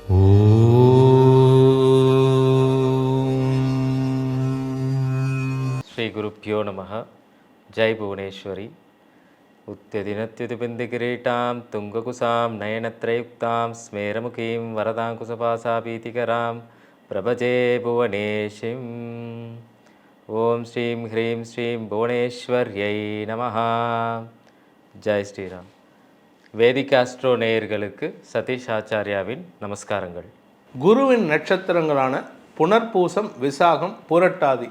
ஸ்ரீ குருப்பியோ நமः. ஜெய் புவனேஸ்வரி. உத்தியதினத்யுதிபிந்திகிரீட்டாம் துங்ககுசாம் நயனத்ரயுக்தாம் ஸ்மேரமுகீம் வரதாங்குசபாசாபீதிகராம் பிரபஜே புவனேஷிம். ஓம் ஸ்ரீம் ஹ்ரீம் ஸ்ரீம் புவனேஸ்வர்யை நமः. ஜெய் ஸ்ரீராம். வேதிக் ஆஸ்ட்ரோ நேயர்களுக்கு சதீஷ் ஆச்சாரியாவின் நமஸ்காரங்கள். குருவின் நட்சத்திரங்களான புனர்பூசம், விசாகம், புரட்டாதி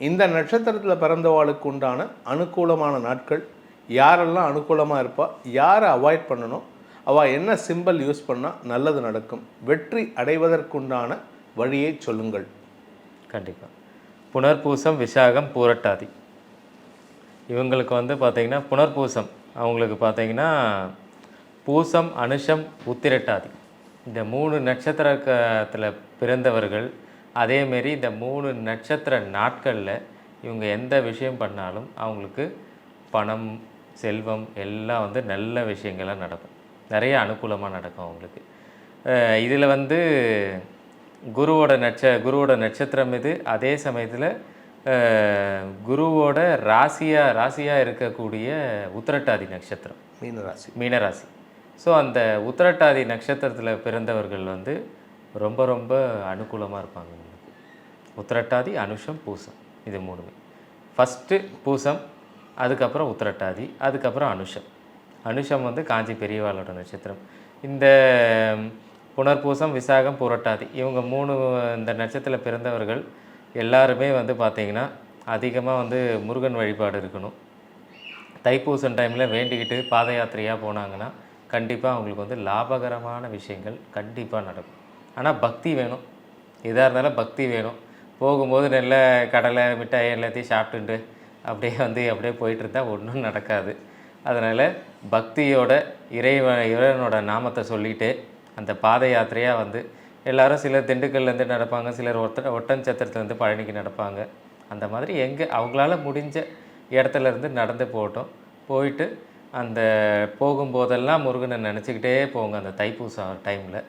இந்த நட்சத்திரத்தில் பிறந்தவாளுக்கு உண்டான அனுகூலமான நாட்கள், யாரெல்லாம் அனுகூலமாக இருப்பா, யாரை அவாய்ட் பண்ணணும், அவள் என்ன சிம்பல் யூஸ் பண்ணால் நல்லது நடக்கும், வெற்றி அடைவதற்குண்டான வழியை சொல்லுங்கள். கண்டிப்பாக. புனர்பூசம், விசாகம், பூரட்டாதி இவங்களுக்கு பார்த்திங்கன்னா புனர்பூசம் அவங்களுக்கு பார்த்திங்கன்னா பூசம், அனுஷம், உத்திரட்டாதி இந்த 3 நட்சத்திரத்தில் பிறந்தவர்கள். அதேமாரி இந்த 3 நட்சத்திர நாட்களில் இவங்க எந்த விஷயம் பண்ணாலும் அவங்களுக்கு பணம், செல்வம் எல்லாம் நல்ல விஷயங்கள்லாம் நடக்கும், நிறைய அனுகூலமாக நடக்கும் அவங்களுக்கு. இதில் குருவோட நட்சத்திரம் இது. அதே சமயத்தில் குருவோட ராசியாக இருக்கக்கூடிய உத்திரட்டாதி நட்சத்திரம், மீனராசி. ஸோ அந்த உத்திரட்டாதி நட்சத்திரத்தில் பிறந்தவர்கள் ரொம்ப ரொம்ப அனுகூலமாக இருப்பாங்க உங்களுக்கு. உத்திரட்டாதி, அனுஷம், பூசம் இது 3மே. ஃபஸ்ட்டு பூசம், அதுக்கப்புறம் உத்திரட்டாதி, அதுக்கப்புறம் அனுஷம். அனுஷம் காஞ்சி பெரியவாளோட நட்சத்திரம். இந்த புனர்பூசம், விசாகம், புரட்டாதி இவங்க 3 இந்த நட்சத்திரத்தில் பிறந்தவர்கள் எல்லாருமே பார்த்திங்கன்னா அதிகமாக முருகன் வழிபாடு இருக்கணும். தைப்பூசம் டைமில் வேண்டிக்கிட்டு பாத யாத்திரையாக போனாங்கன்னா கண்டிப்பாக அவங்களுக்கு லாபகரமான விஷயங்கள் கண்டிப்பாக நடக்கும். ஆனால் பக்தி வேணும், எதாக இருந்தாலும் பக்தி வேணும். போகும்போது நல்ல கடலை, மிட்டாய் எல்லாத்தையும் சாப்பிட்டுட்டு அப்படியே போயிட்டு இருந்தால் ஒன்றும் நடக்காது. அதனால் பக்தியோட இறைவனோட நாமத்தை சொல்லிவிட்டு அந்த பாத யாத்திரையாக எல்லோரும் சிலர் திண்டுக்கல்லேருந்து நடப்பாங்க, சிலர் ஒட்டன்சத்திரத்துலேருந்து பழனிக்கு நடப்பாங்க. அந்த மாதிரி எங்கே அவங்களால முடிஞ்ச இடத்துலேருந்து நடந்து போயிட்டு அந்த போகும்போதெல்லாம் முருகனை நினச்சிக்கிட்டே போங்க. அந்த தைப்பூசம் டைமில்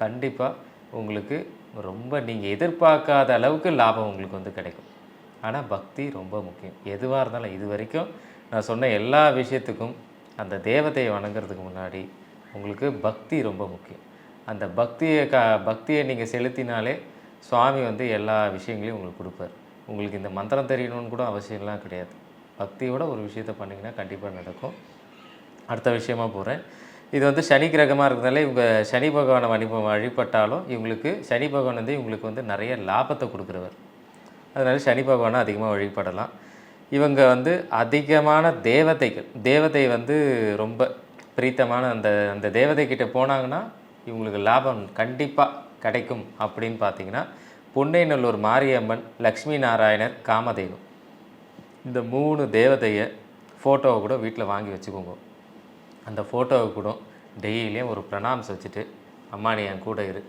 கண்டிப்பாக உங்களுக்கு ரொம்ப நீங்கள் எதிர்பார்க்காத அளவுக்கு லாபம் உங்களுக்கு கிடைக்கும். ஆனால் பக்தி ரொம்ப முக்கியம். எதுவாக இருந்தாலும் இது வரைக்கும் நான் சொன்ன எல்லா விஷயத்துக்கும் அந்த தேவதையை வணங்குறதுக்கு முன்னாடி உங்களுக்கு பக்தி ரொம்ப முக்கியம். அந்த பக்தியை நீங்கள் செலுத்தினாலே சுவாமி எல்லா விஷயங்களையும் உங்களுக்கு கொடுப்பார். உங்களுக்கு இந்த மந்திரம் தெரியணும்னு கூட அவசியம்லாம் கிடையாது. பக்தியோட ஒரு விஷயத்தை பண்ணிங்கன்னா கண்டிப்பாக நடக்கும். அடுத்த விஷயமாக போகிறேன். இது சனி கிரகமாக இருக்கிறதால இவங்க சனி பகவானை வழிபட்டாலும் இவங்களுக்கு சனி பகவான் இவங்களுக்கு நிறைய லாபத்தை கொடுக்குறவர். அதனால் சனி பகவானை அதிகமாக வழிபடலாம். இவங்க அதிகமான தேவதை ரொம்ப பிரீத்தமான அந்த தேவதைக்கிட்ட போனாங்கன்னா இவங்களுக்கு லாபம் கண்டிப்பாக கிடைக்கும். அப்படின்னு பார்த்தீங்கன்னா பொன்னைநல்லூர் மாரியம்மன், லக்ஷ்மி நாராயணர், காமதேவம் இந்த 3 தேவதையை ஃபோட்டோவை கூட வீட்டில் வாங்கி வச்சுக்கோங்க. அந்த ஃபோட்டோவை கூட டெய்லியும் ஒரு பிரணாம்ஸ் வச்சுட்டு, அம்மா நீ என் கூட இரு.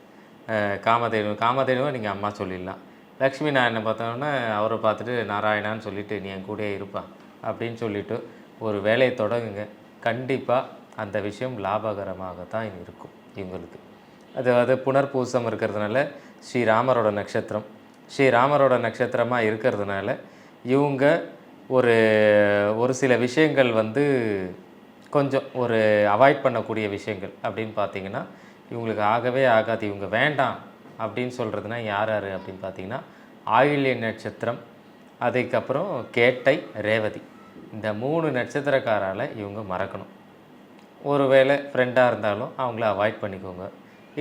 காமதேவன் நீங்கள் அம்மா சொல்லிடலாம். லக்ஷ்மி நாராயணனை பார்த்தோன்னா அவரை பார்த்துட்டு நாராயணான்னு சொல்லிவிட்டு நீ என் கூடயே இருப்பா அப்படின்னு சொல்லிவிட்டு ஒரு வேலையை தொடங்குங்க. கண்டிப்பாக அந்த விஷயம் லாபகரமாகத்தான் இருக்கும் இவங்களுக்கு. அது புனர்பூசம் இருக்கிறதுனால ஸ்ரீராமரோட நட்சத்திரமாக இருக்கிறதுனால இவங்க ஒரு சில விஷயங்கள் கொஞ்சம் அவாய்ட் பண்ணக்கூடிய விஷயங்கள் அப்படின்னு பார்த்தீங்கன்னா இவங்களுக்கு ஆகவே ஆகாது. இவங்க வேண்டாம் அப்படின்னு சொல்கிறதுனா யார் அப்படின்னு பார்த்தீங்கன்னா ஆயில்ய நட்சத்திரம், அதுக்கப்புறம் கேட்டை, ரேவதி இந்த 3 நட்சத்திரக்காரால் இவங்க மறக்கணும். ஒரு வேளை ஃப்ரெண்டாக இருந்தாலும் அவங்கள அவாய்ட் பண்ணிக்கோங்க.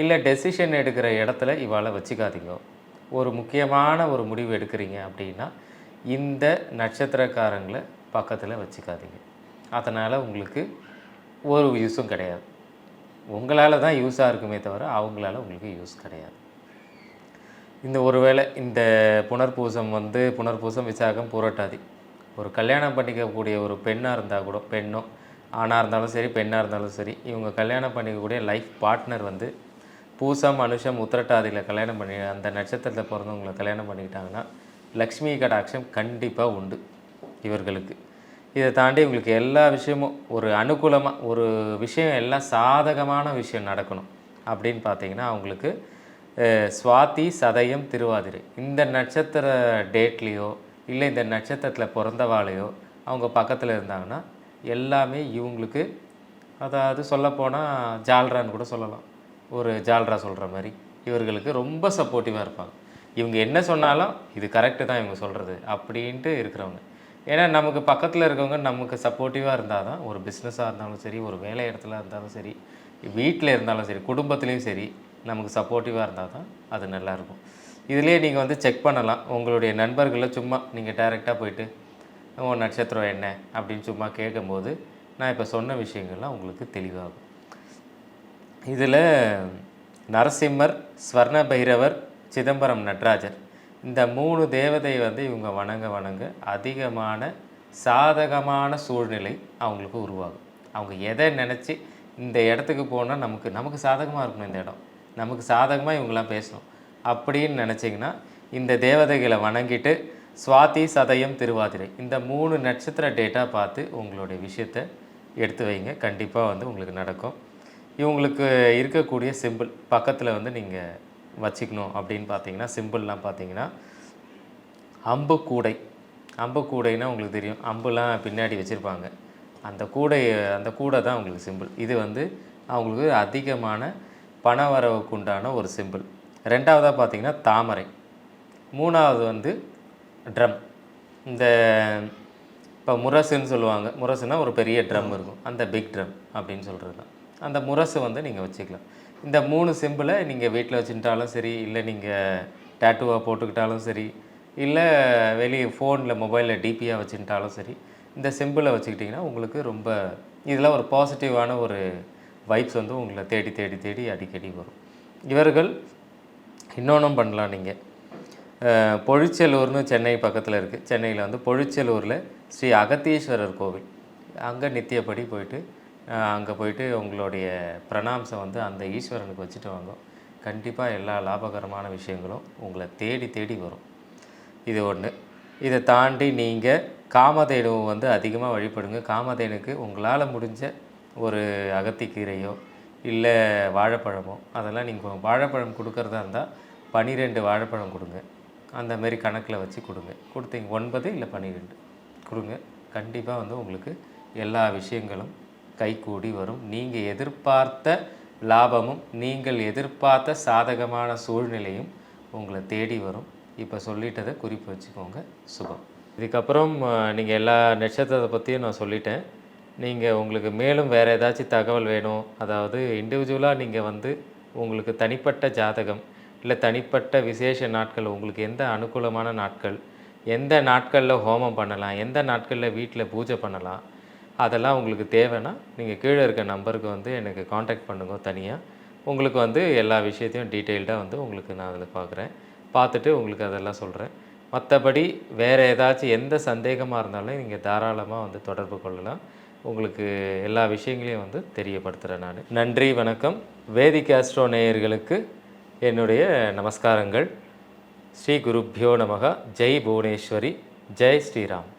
இல்லை டெசிஷன் எடுக்கிற இடத்துல இவாளை வச்சுக்காதீங்க. ஒரு முக்கியமான ஒரு முடிவு எடுக்கிறீங்க அப்படின்னா இந்த நட்சத்திரக்காரங்களை பக்கத்தில் வச்சுக்காதீங்க. அதனால் உங்களுக்கு ஒரு யூஸும் கிடையாது. உங்களால் தான் யூஸாக இருக்குமே தவிர அவங்களால உங்களுக்கு யூஸ் கிடையாது. ஒருவேளை இந்த புனர்பூசம், விசாகம், பூரட்டாதி ஒரு கல்யாணம் பண்ணிக்கக்கூடிய ஒரு பெண்ணாக இருந்தால் கூட, பெண்ணோ ஆணாக இருந்தாலும் சரி, பெண்ணாக இருந்தாலும் சரி, இவங்க கல்யாணம் பண்ணிக்கக்கூடிய லைஃப் பார்ட்னர் பூசம், அனுஷம், உத்திரட்டாதியில் கல்யாணம் பண்ணி அந்த நட்சத்திரத்தில் பிறந்தவங்களை கல்யாணம் பண்ணிக்கிட்டாங்கன்னா லக்ஷ்மி கடாட்சம் கண்டிப்பாக உண்டு இவர்களுக்கு. இதை தாண்டி உங்களுக்கு எல்லா விஷயமும் ஒரு அனுகூலமாக ஒரு விஷயம் எல்லாம் சாதகமான விஷயம் நடக்கணும். அப்படின்னு பார்த்தீங்கன்னா அவங்களுக்கு சுவாதி, சதயம், திருவாதிரை இந்த நட்சத்திர டேட்லேயோ இல்லை இந்த நட்சத்திரத்தில் பிறந்தவாளையோ அவங்க பக்கத்தில் இருந்தாங்கன்னா எல்லாமே இவங்களுக்கு, அதாவது சொல்லப்போனால் ஜால்ரான்னு கூட சொல்லலாம், ஒரு ஜால்ரா சொல்கிற மாதிரி இவர்களுக்கு ரொம்ப சப்போர்ட்டிவாக இருப்பாங்க. இவங்க என்ன சொன்னாலும் இது கரெக்டு தான் இவங்க சொல்கிறது அப்படின்ட்டு இருக்கிறவங்க. ஏன்னா நமக்கு பக்கத்தில் இருக்கவங்க நமக்கு சப்போர்ட்டிவாக இருந்தால் தான், ஒரு பிஸ்னஸாக இருந்தாலும் சரி, ஒரு வேலை இடத்துல இருந்தாலும் சரி, வீட்டில் இருந்தாலும் சரி, குடும்பத்துலேயும் சரி, நமக்கு சப்போர்ட்டிவாக இருந்தால் தான் அது நல்லாயிருக்கும். இதுலேயே நீங்கள் வந்து செக் பண்ணலாம். உங்களுடைய நண்பர்களில் சும்மா நீங்கள் டைரெக்டாக போயிட்டு உன் நட்சத்திரம் என்ன அப்படின்னு சும்மா கேட்கும்போது நான் இப்போ சொன்ன விஷயங்கள்லாம் உங்களுக்கு தெளிவாகும். இதில் நரசிம்மர், ஸ்வர்ண பைரவர், சிதம்பரம் நடராஜர் இந்த 3 தேவதை வந்து இவங்க வணங்க அதிகமான சாதகமான சூழ்நிலை அவங்களுக்கு உருவாகும். அவங்க எதை நினச்சி இந்த இடத்துக்கு போனால் நமக்கு சாதகமாக இருக்கணும், இந்த இடம் நமக்கு சாதகமாக இவங்களாம் பேசணும் அப்படின்னு நினச்சிங்கன்னா இந்த தேவதைகளை வணங்கிட்டு சுவாதி, சதயம், திருவாதிரை இந்த 3 நட்சத்திர டேட்டா பார்த்து உங்களுடைய விஷயத்தை எடுத்து வைங்க. கண்டிப்பாக வந்து உங்களுக்கு நடக்கும். இவங்களுக்கு இருக்கக்கூடிய சிம்பிள் பக்கத்தில் வந்து நீங்கள் வச்சுக்கணும் அப்படின்னு பார்த்தீங்கன்னா, சிம்பிள்லாம் பார்த்தீங்கன்னா அம்பு கூடைனா உங்களுக்கு தெரியும், அம்புலாம் பின்னாடி வச்சுருப்பாங்க. அந்த கூடை தான் உங்களுக்கு சிம்பிள். இது வந்து அவங்களுக்கு அதிகமான பணவரவுக்கு உண்டான ஒரு சிம்பிள். 2வதாக பார்த்தீங்கன்னா தாமரை. 3வது வந்து ட்ரம். இந்த இப்போ முரசுன்னு சொல்லுவாங்க. முரசுனா ஒரு பெரிய ட்ரம் இருக்கும், அந்த பிக் ட்ரம் அப்படின்னு சொல்கிறது தான். அந்த முரசு வந்து நீங்கள் வச்சுக்கலாம். இந்த 3 சிம்பிளை நீங்கள் வீட்டில் வச்சுக்கிட்டாலும் சரி, இல்லை நீங்கள் டேட்டூவாக போட்டுக்கிட்டாலும் சரி, இல்லை வெளியே ஃபோனில் மொபைலில் டிபியாக வச்சுக்கிட்டாலும் சரி, இந்த சிம்பிளை வச்சுக்கிட்டிங்கன்னா உங்களுக்கு ரொம்ப இதெல்லாம் ஒரு பாசிட்டிவான ஒரு வைப்ஸ் வந்து உங்களை தேடி அடிக்கடி வரும். இவர்கள் இன்னொன்றும் பண்ணலாம். நீங்கள் பொழிச்சலூர்னு சென்னை பக்கத்தில் இருக்குது. சென்னையில் வந்து பொழிச்சலூரில் ஸ்ரீ அகத்தீஸ்வரர் கோவில், அங்கே நித்தியப்படி போயிட்டு அங்கே போயிட்டு உங்களுடைய பிரணாம்சம் வந்து அந்த ஈஸ்வரனுக்கு வச்சுட்டு வாங்க. கண்டிப்பாக எல்லா லாபகரமான விஷயங்களும் உங்களை தேடி வரும். இது ஒன்று. இதை தாண்டி நீங்கள் காமதேனுவை வந்து அதிகமாக வழிபடுங்க. காமதேனுக்கு உங்களால் முடிஞ்ச ஒரு அகத்திக்கீரையோ இல்லை வாழைப்பழமோ, அதெல்லாம் நீங்கள் வாழைப்பழம் கொடுக்குறதா இருந்தால் 12 வாழைப்பழம் கொடுங்க. அந்தமாரி கணக்கில் வச்சு கொடுத்தீங்க 9 இல்லை 12 கொடுங்க. கண்டிப்பாக வந்து உங்களுக்கு எல்லா விஷயங்களும் கைகூடி வரும். நீங்கள் எதிர்பார்த்த லாபமும் நீங்கள் எதிர்பார்த்த சாதகமான சூழ்நிலையும் உங்களை தேடி வரும். இப்போ சொல்லிட்டதை குறிப்பு வச்சுக்கோங்க. சுபம். இதுக்கப்புறம் நீங்கள் எல்லா நட்சத்திரத்தை பற்றியும் நான் சொல்லிட்டேன். நீங்கள் உங்களுக்கு மேலும் வேறு ஏதாச்சும் தகவல் வேணும், அதாவது இண்டிவிஜுவலாக நீங்கள் வந்து உங்களுக்கு தனிப்பட்ட ஜாதகம் இல்லை தனிப்பட்ட விசேஷ நாட்கள், உங்களுக்கு எந்த அனுகூலமான நாட்கள், எந்த நாட்களில் ஹோமம் பண்ணலாம், எந்த நாட்களில் வீட்டில் பூஜை பண்ணலாம், அதெல்லாம் உங்களுக்கு தேவைன்னா நீங்கள் கீழே இருக்க நம்பருக்கு வந்து எனக்கு காண்டாக்ட் பண்ணுங்க. தனியாக உங்களுக்கு வந்து எல்லா விஷயத்தையும் டீட்டெயில்டாக வந்து உங்களுக்கு நான் அதில் பார்த்துட்டு உங்களுக்கு அதெல்லாம் சொல்கிறேன். மற்றபடி வேறு ஏதாச்சும் எந்த சந்தேகமாக இருந்தாலும் நீங்கள் தாராளமாக வந்து தொடர்பு கொள்ளலாம். உங்களுக்கு எல்லா விஷயங்களையும் வந்து தெரியப்படுத்துகிறேன் நான். நன்றி, வணக்கம். வேதிக் ஆஸ்ட்ரோ நேயர்களுக்கு என்னுடைய நமஸ்காரங்கள். ஸ்ரீ குருப்யோ நமக. ஜெய் புவனேஸ்வரி. ஜெய் ஸ்ரீராம்.